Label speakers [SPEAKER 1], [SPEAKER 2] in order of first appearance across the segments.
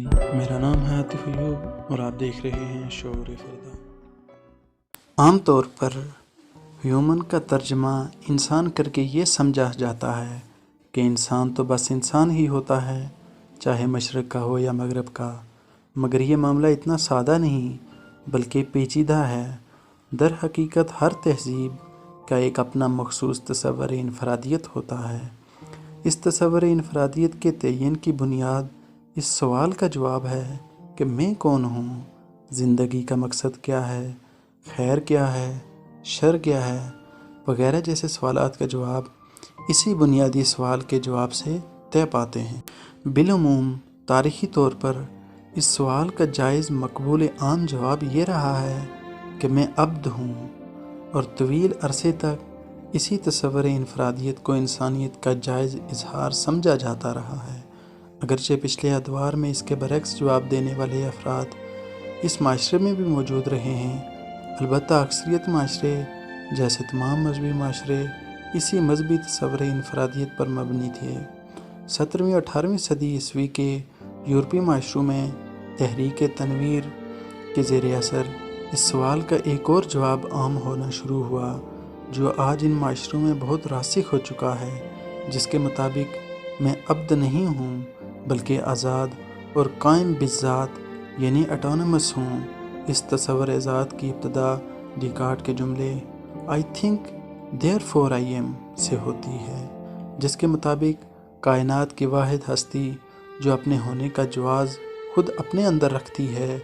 [SPEAKER 1] میرا نام ہے عاطف ایوب اور آپ دیکھ رہے ہیں شعور فردا۔ عام طور پر ہیومن کا ترجمہ انسان کر کے یہ سمجھا جاتا ہے کہ انسان تو بس انسان ہی ہوتا ہے، چاہے مشرق کا ہو یا مغرب کا، مگر یہ معاملہ اتنا سادہ نہیں بلکہ پیچیدہ ہے۔ در حقیقت ہر تہذیب کا ایک اپنا مخصوص تصور انفرادیت ہوتا ہے۔ اس تصور انفرادیت کے تعین کی بنیاد اس سوال کا جواب ہے کہ میں کون ہوں، زندگی کا مقصد کیا ہے، خیر کیا ہے، شر کیا ہے وغیرہ جیسے سوالات کا جواب اسی بنیادی سوال کے جواب سے طے پاتے ہیں۔ بالعموم تاریخی طور پر اس سوال کا جائز مقبول عام جواب یہ رہا ہے کہ میں عبد ہوں، اور طویل عرصے تک اسی تصور انفرادیت کو انسانیت کا جائز اظہار سمجھا جاتا رہا ہے، اگرچہ پچھلے ادوار میں اس کے برعکس جواب دینے والے افراد اس معاشرے میں بھی موجود رہے ہیں۔ البتہ اکثریت معاشرے جیسے تمام مذہبی معاشرے اسی مذہبی تصور انفرادیت پر مبنی تھے۔ 17ویں اور 18ویں صدی عیسوی کے یورپی معاشروں میں تحریک تنویر کے زیر اثر اس سوال کا ایک اور جواب عام ہونا شروع ہوا جو آج ان معاشروں میں بہت راسخ ہو چکا ہے، جس کے مطابق میں عبد نہیں ہوں بلکہ آزاد اور قائم بالذات یعنی اٹونمس ہوں۔ اس تصور ذات کی ابتدا ڈیکارٹ کے جملے I think therefore I am سے ہوتی ہے، جس کے مطابق کائنات کی واحد ہستی جو اپنے ہونے کا جواز خود اپنے اندر رکھتی ہے،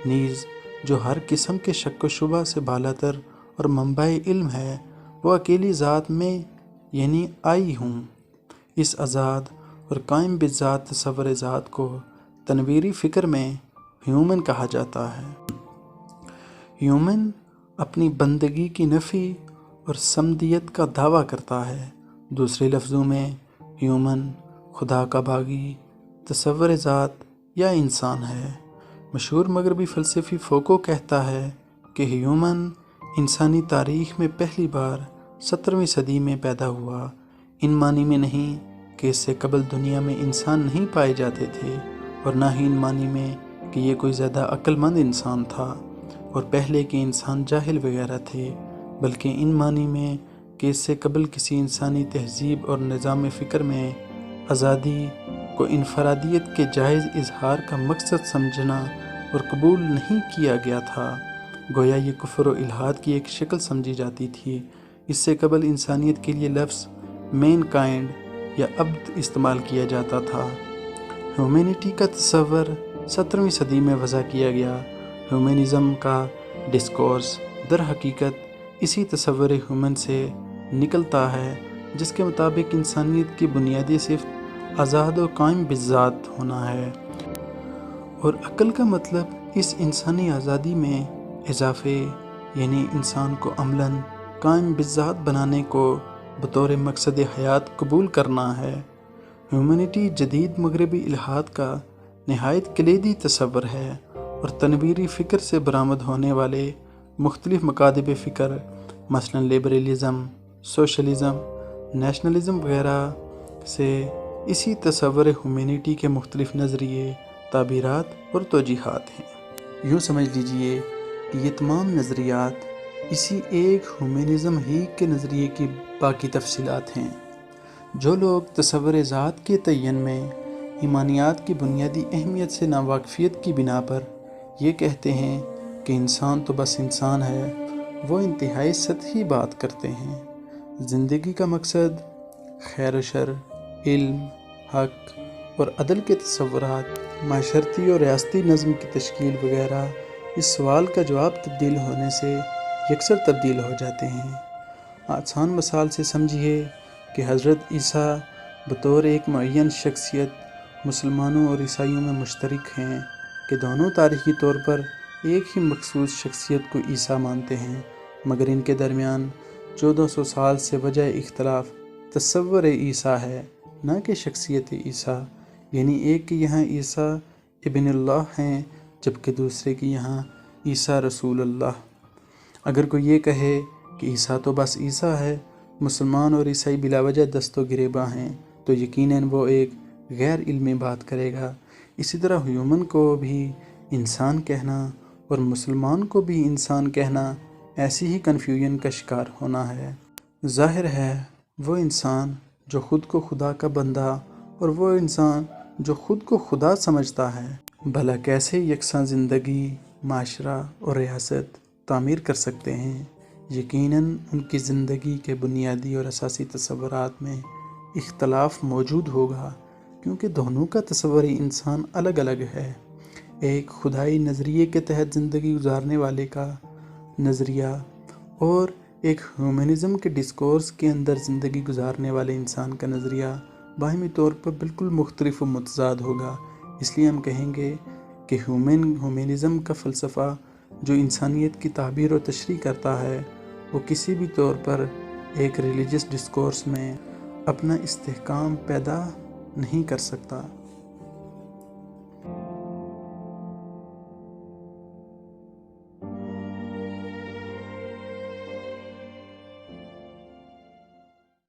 [SPEAKER 1] نیز جو ہر قسم کے شک و شبہ سے بالاتر اور منبع علم ہے، وہ اکیلی ذات میں یعنی I ہوں۔ اس آزاد اور قائم بالذات تصور ذات کو تنویری فکر میں ہیومن کہا جاتا ہے۔ ہیومن اپنی بندگی کی نفی اور صمدیت کا دعویٰ کرتا ہے۔ دوسرے لفظوں میں ہیومن خدا کا باغی تصور ذات یا انسان ہے۔ مشہور مغربی فلسفی فوکو کہتا ہے کہ ہیومن انسانی تاریخ میں پہلی بار 17ویں صدی میں پیدا ہوا، ان معنی میں نہیں کہ اس سے قبل دنیا میں انسان نہیں پائے جاتے تھے، اور نہ ہی ان معنی میں کہ یہ کوئی زیادہ عقل مند انسان تھا اور پہلے کے انسان جاہل وغیرہ تھے، بلکہ ان معنی میں کہ اس سے قبل کسی انسانی تہذیب اور نظام فکر میں آزادی کو انفرادیت کے جائز اظہار کا مقصد سمجھنا اور قبول نہیں کیا گیا تھا، گویا یہ کفر و الحاد کی ایک شکل سمجھی جاتی تھی۔ اس سے قبل انسانیت کے لیے لفظ مین کائنڈ یا عبد استعمال کیا جاتا تھا۔ ہیومینٹی کا تصور 17ویں صدی میں وضع کیا گیا۔ ہیومنزم کا ڈسکورس در حقیقت اسی تصور ہیومن سے نکلتا ہے جس کے مطابق انسانیت کی بنیادی صفت آزاد و قائم بالذات ہونا ہے، اور عقل کا مطلب اس انسانی آزادی میں اضافے یعنی انسان کو عملاً قائم بالذات بنانے کو بطور مقصد حیات قبول کرنا ہے۔ ہیومنٹی جدید مغربی الحاد کا نہایت کلیدی تصور ہے، اور تنویری فکر سے برآمد ہونے والے مختلف مکاتب فکر مثلاً لبرلزم، سوشلزم، نیشنلزم وغیرہ سے اسی تصور ہیومنٹی کے مختلف نظریے، تعبیرات اور توجیہات ہیں۔ یوں سمجھ لیجئے کہ یہ تمام نظریات اسی ایک ہیومنزم ہی کے نظریے کی باقی تفصیلات ہیں۔ جو لوگ تصور ذات کے تعین میں ایمانیات کی بنیادی اہمیت سے ناواقفیت کی بنا پر یہ کہتے ہیں کہ انسان تو بس انسان ہے، وہ انتہائی سطحی بات کرتے ہیں۔ زندگی کا مقصد، خیر و شر، علم، حق اور عدل کے تصورات، معاشرتی اور ریاستی نظم کی تشکیل وغیرہ اس سوال کا جواب تبدیل ہونے سے یکسر تبدیل ہو جاتے ہیں۔ آسان مثال سے سمجھیے کہ حضرت عیسیٰ بطور ایک معین شخصیت مسلمانوں اور عیسائیوں میں مشترک ہیں کہ دونوں تاریخی طور پر ایک ہی مخصوص شخصیت کو عیسیٰ مانتے ہیں، مگر ان کے درمیان 1400 سال سے وجہ اختلاف تصور عیسیٰ ہے، نہ کہ شخصیت عیسیٰ، یعنی ایک کے یہاں عیسیٰ ابن اللہ ہیں جبکہ دوسرے کے یہاں عیسیٰ رسول اللہ۔ اگر کوئی یہ کہے کہ عیسیٰ تو بس عیسیٰ ہے، مسلمان اور عیسائی بلا وجہ دست و گریباں ہیں، تو یقیناً وہ ایک غیر علمی بات کرے گا۔ اسی طرح ہیومن کو بھی انسان کہنا اور مسلمان کو بھی انسان کہنا ایسی ہی کنفیوژن کا شکار ہونا ہے۔ ظاہر ہے وہ انسان جو خود کو خدا کا بندہ اور وہ انسان جو خود کو خدا سمجھتا ہے، بھلا کیسے یکساں زندگی، معاشرہ اور ریاست تعمیر کر سکتے ہیں؟ یقیناً ان کی زندگی کے بنیادی اور اساسی تصورات میں اختلاف موجود ہوگا، کیونکہ دونوں کا تصور انسان الگ الگ ہے۔ ایک خدائی نظریے کے تحت زندگی گزارنے والے کا نظریہ اور ایک ہیومنزم کے ڈسکورس کے اندر زندگی گزارنے والے انسان کا نظریہ باہمی طور پر بالکل مختلف و متضاد ہوگا۔ اس لیے ہم کہیں گے کہ ہیومنزم کا فلسفہ جو انسانیت کی تعبیر و تشریح کرتا ہے، وہ کسی بھی طور پر ایک ریلیجس ڈسکورس میں اپنا استحکام پیدا نہیں کر سکتا۔